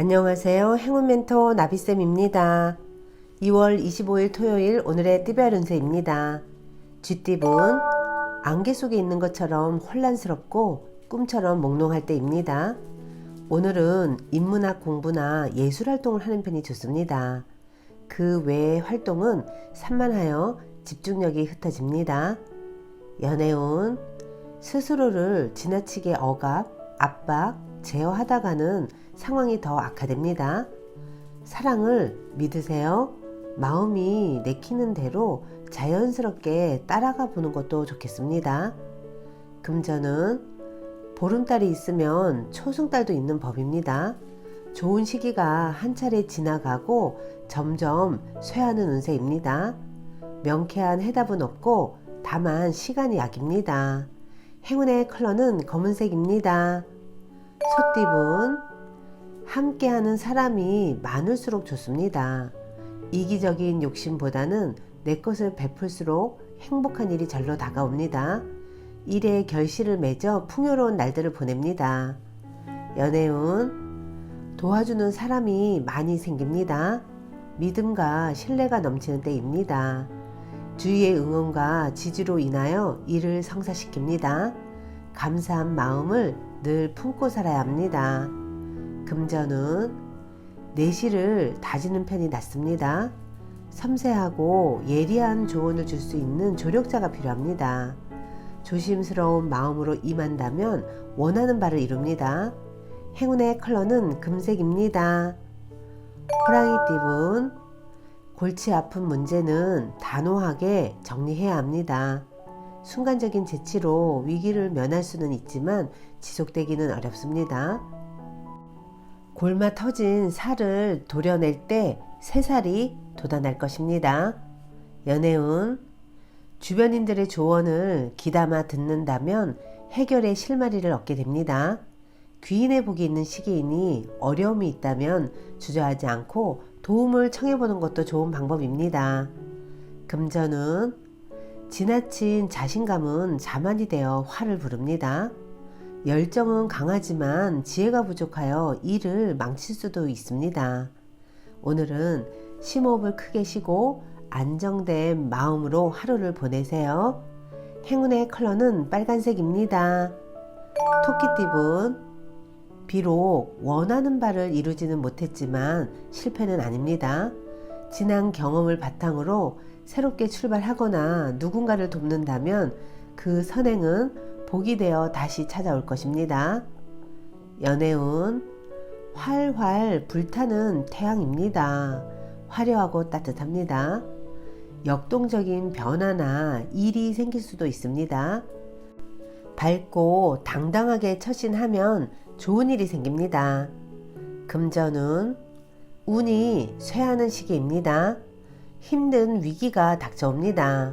안녕하세요. 행운 멘토 나비쌤입니다. 2월 25일 토요일 오늘의 띠별 운세입니다. 쥐띠분 안개 속에 있는 것처럼 혼란스럽고 꿈처럼 몽롱할 때입니다. 오늘은 인문학 공부나 예술 활동을 하는 편이 좋습니다. 그 외의 활동은 산만하여 집중력이 흩어집니다. 연애운 스스로를 지나치게 억압, 압박, 제어하다가는 상황이 더 악화됩니다. 사랑을 믿으세요. 마음이 내키는 대로 자연스럽게 따라가 보는 것도 좋겠습니다. 금전은 보름달이 있으면 초승달도 있는 법입니다. 좋은 시기가 한 차례 지나가고 점점 쇠하는 운세입니다. 명쾌한 해답은 없고 다만 시간이 약입니다. 행운의 컬러는 검은색입니다. 소띠분 함께하는 사람이 많을수록 좋습니다. 이기적인 욕심보다는 내 것을 베풀수록 행복한 일이 절로 다가옵니다. 일에 결실을 맺어 풍요로운 날들을 보냅니다. 연애운 도와주는 사람이 많이 생깁니다. 믿음과 신뢰가 넘치는 때입니다. 주위의 응원과 지지로 인하여 일을 성사시킵니다. 감사한 마음을 늘 품고 살아야 합니다. 금전은 내실을 다지는 편이 낫습니다. 섬세하고 예리한 조언을 줄 수 있는 조력자가 필요합니다. 조심스러운 마음으로 임한다면 원하는 바를 이룹니다. 행운의 컬러는 금색입니다. 호랑이띠분 골치 아픈 문제는 단호하게 정리해야 합니다. 순간적인 재치로 위기를 면할 수는 있지만 지속되기는 어렵습니다. 골마 터진 살을 도려낼 때 새살이 돋아날 것입니다. 연애운 주변인들의 조언을 귀담아 듣는다면 해결의 실마리를 얻게 됩니다. 귀인의 복이 있는 시기이니 어려움이 있다면 주저하지 않고 도움을 청해보는 것도 좋은 방법입니다. 금전은 지나친 자신감은 자만이 되어 화를 부릅니다. 열정은 강하지만 지혜가 부족하여 일을 망칠 수도 있습니다. 오늘은 심호흡을 크게 쉬고 안정된 마음으로 하루를 보내세요. 행운의 컬러는 빨간색입니다. 토끼띠분 비록 원하는 바를 이루지는 못했지만 실패는 아닙니다. 지난 경험을 바탕으로 새롭게 출발하거나 누군가를 돕는다면 그 선행은 복이 되어 다시 찾아올 것입니다. 연애운 활활 불타는 태양입니다. 화려하고 따뜻합니다. 역동적인 변화나 일이 생길 수도 있습니다. 밝고 당당하게 처신하면 좋은 일이 생깁니다. 금전은 운이 쇠하는 시기입니다. 힘든 위기가 닥쳐옵니다.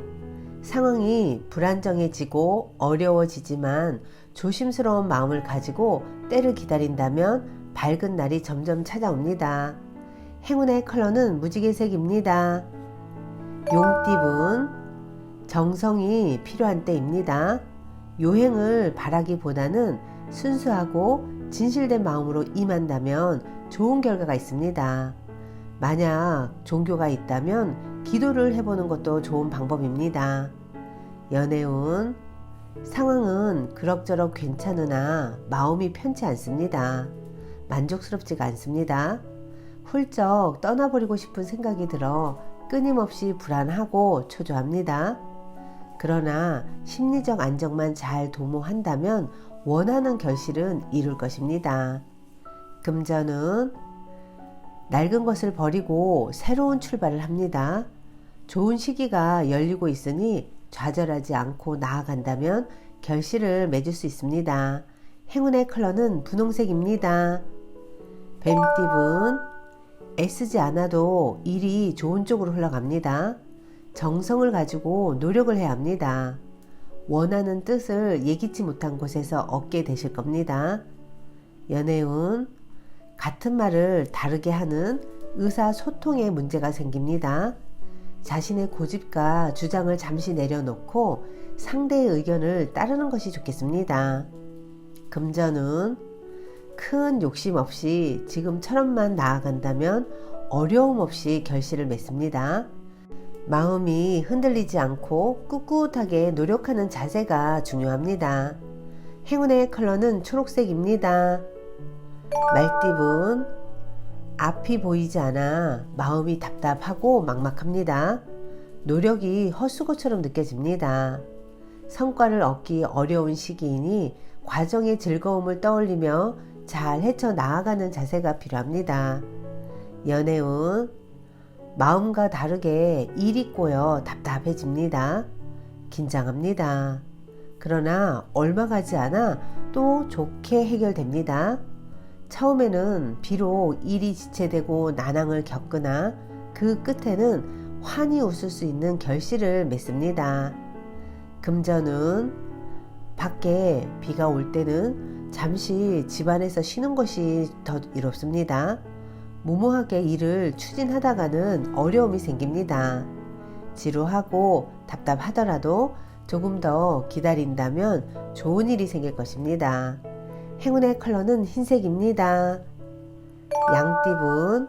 상황이 불안정해지고 어려워지지만 조심스러운 마음을 가지고 때를 기다린다면 밝은 날이 점점 찾아옵니다. 행운의 컬러는 무지개색입니다. 용띠분 정성이 필요한 때입니다. 요행을 바라기보다는 순수하고 진실된 마음으로 임한다면 좋은 결과가 있습니다. 만약 종교가 있다면 기도를 해보는 것도 좋은 방법입니다. 연애운 상황은 그럭저럭 괜찮으나 마음이 편치 않습니다. 만족스럽지가 않습니다. 훌쩍 떠나버리고 싶은 생각이 들어 끊임없이 불안하고 초조합니다. 그러나 심리적 안정만 잘 도모한다면 원하는 결실은 이룰 것입니다. 금전은 낡은 것을 버리고 새로운 출발을 합니다. 좋은 시기가 열리고 있으니 좌절하지 않고 나아간다면 결실을 맺을 수 있습니다. 행운의 컬러는 분홍색입니다. 뱀띠분 애쓰지 않아도 일이 좋은 쪽으로 흘러갑니다. 정성을 가지고 노력을 해야 합니다. 원하는 뜻을 예기치 못한 곳에서 얻게 되실 겁니다. 연애운 같은 말을 다르게 하는 의사소통에 문제가 생깁니다. 자신의 고집과 주장을 잠시 내려놓고 상대의 의견을 따르는 것이 좋겠습니다. 금전은 큰 욕심 없이 지금처럼만 나아간다면 어려움 없이 결실을 맺습니다. 마음이 흔들리지 않고 꿋꿋하게 노력하는 자세가 중요합니다. 행운의 컬러는 초록색입니다. 말띠분, 앞이 보이지 않아 마음이 답답하고 막막합니다. 노력이 헛수고처럼 느껴집니다. 성과를 얻기 어려운 시기이니 과정의 즐거움을 떠올리며 잘 헤쳐나아가는 자세가 필요합니다. 연애운, 마음과 다르게 일이 꼬여 답답해집니다. 긴장합니다. 그러나 얼마 가지 않아 또 좋게 해결됩니다. 처음에는 비록 일이 지체되고 난항을 겪으나 그 끝에는 환히 웃을 수 있는 결실을 맺습니다. 금전은 밖에 비가 올 때는 잠시 집안에서 쉬는 것이 더 이롭습니다. 무모하게 일을 추진하다가는 어려움이 생깁니다. 지루하고 답답하더라도 조금 더 기다린다면 좋은 일이 생길 것입니다. 행운의 컬러는 흰색입니다. 양띠분,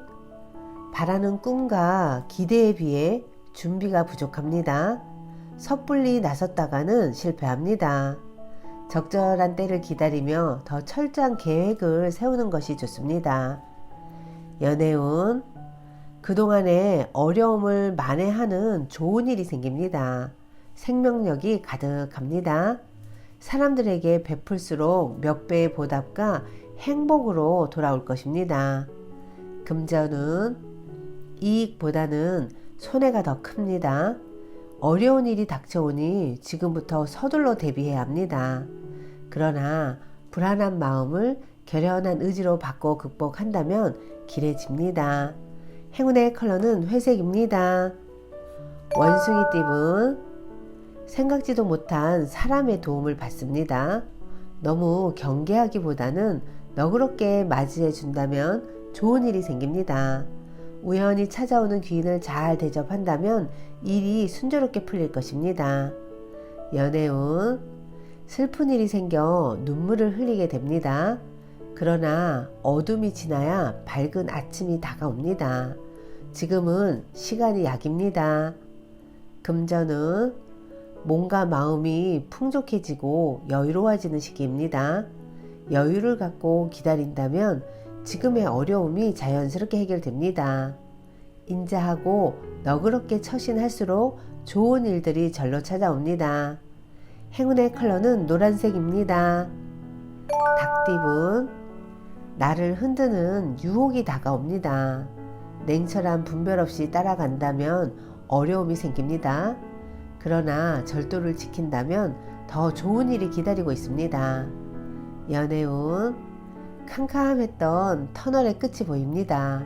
바라는 꿈과 기대에 비해 준비가 부족합니다. 섣불리 나섰다가는 실패합니다. 적절한 때를 기다리며 더 철저한 계획을 세우는 것이 좋습니다. 연애운, 그동안의 어려움을 만회하는 좋은 일이 생깁니다. 생명력이 가득합니다. 사람들에게 베풀수록 몇 배의 보답과 행복으로 돌아올 것입니다. 금전은 이익보다는 손해가 더 큽니다. 어려운 일이 닥쳐오니 지금부터 서둘러 대비해야 합니다. 그러나 불안한 마음을 결연한 의지로 바꿔 극복한다면 길해집니다. 행운의 컬러는 회색입니다. 원숭이띠분, 생각지도 못한 사람의 도움을 받습니다. 너무 경계하기보다는 너그럽게 맞이해 준다면 좋은 일이 생깁니다. 우연히 찾아오는 귀인을 잘 대접한다면 일이 순조롭게 풀릴 것입니다. 연애운, 슬픈 일이 생겨 눈물을 흘리게 됩니다. 그러나 어둠이 지나야 밝은 아침이 다가옵니다. 지금은 시간이 약입니다. 금전은 몸과 마음이 풍족해지고 여유로워지는 시기입니다. 여유를 갖고 기다린다면 지금의 어려움이 자연스럽게 해결됩니다. 인자하고 너그럽게 처신할수록 좋은 일들이 절로 찾아옵니다. 행운의 컬러는 노란색입니다. 닭띠분, 나를 흔드는 유혹이 다가옵니다. 냉철한 분별 없이 따라간다면 어려움이 생깁니다. 그러나 절도를 지킨다면 더 좋은 일이 기다리고 있습니다. 연애운, 캄캄했던 터널의 끝이 보입니다.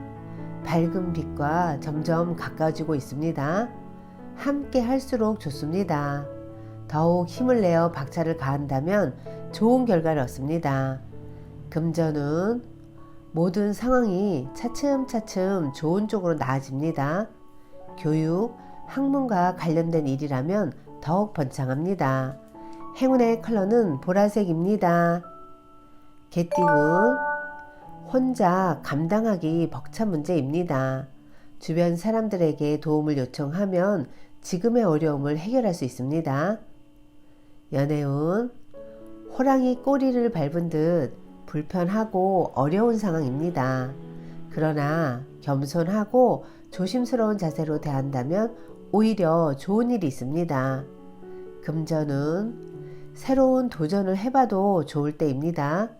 밝은 빛과 점점 가까워지고 있습니다. 함께 할수록 좋습니다. 더욱 힘을 내어 박차를 가한다면 좋은 결과를 얻습니다. 금전은 모든 상황이 차츰차츰 좋은 쪽으로 나아집니다. 교육, 학문과 관련된 일이라면 더욱 번창합니다. 행운의 컬러는 보라색입니다. 개띠분, 혼자 감당하기 벅찬 문제입니다. 주변 사람들에게 도움을 요청하면 지금의 어려움을 해결할 수 있습니다. 연애운, 호랑이 꼬리를 밟은 듯 불편하고 어려운 상황입니다. 그러나 겸손하고 조심스러운 자세로 대한다면 오히려 좋은 일이 있습니다. 금전은 새로운 도전을 해봐도 좋을 때입니다.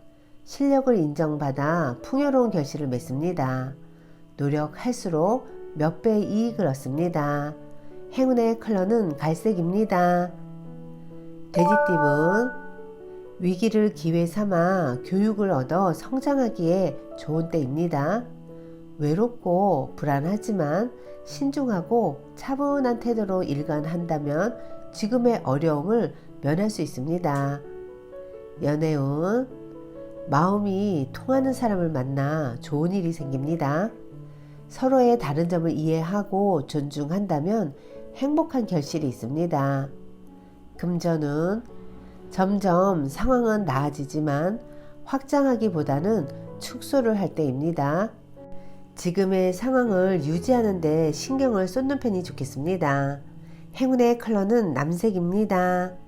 실력을 인정받아 풍요로운 결실을 맺습니다. 노력할수록 몇 배의 이익을 얻습니다. 행운의 컬러는 갈색입니다. 돼지띠분, 위기를 기회 삼아 교육을 얻어 성장하기에 좋은 때입니다. 외롭고 불안하지만 신중하고 차분한 태도로 일관한다면 지금의 어려움을 면할 수 있습니다. 연애운, 마음이 통하는 사람을 만나 좋은 일이 생깁니다. 서로의 다른 점을 이해하고 존중한다면 행복한 결실이 있습니다. 금전은 점점 상황은 나아지지만 확장하기보다는 축소를 할 때입니다. 지금의 상황을 유지하는 데 신경을 쏟는 편이 좋겠습니다. 행운의 컬러는 남색입니다.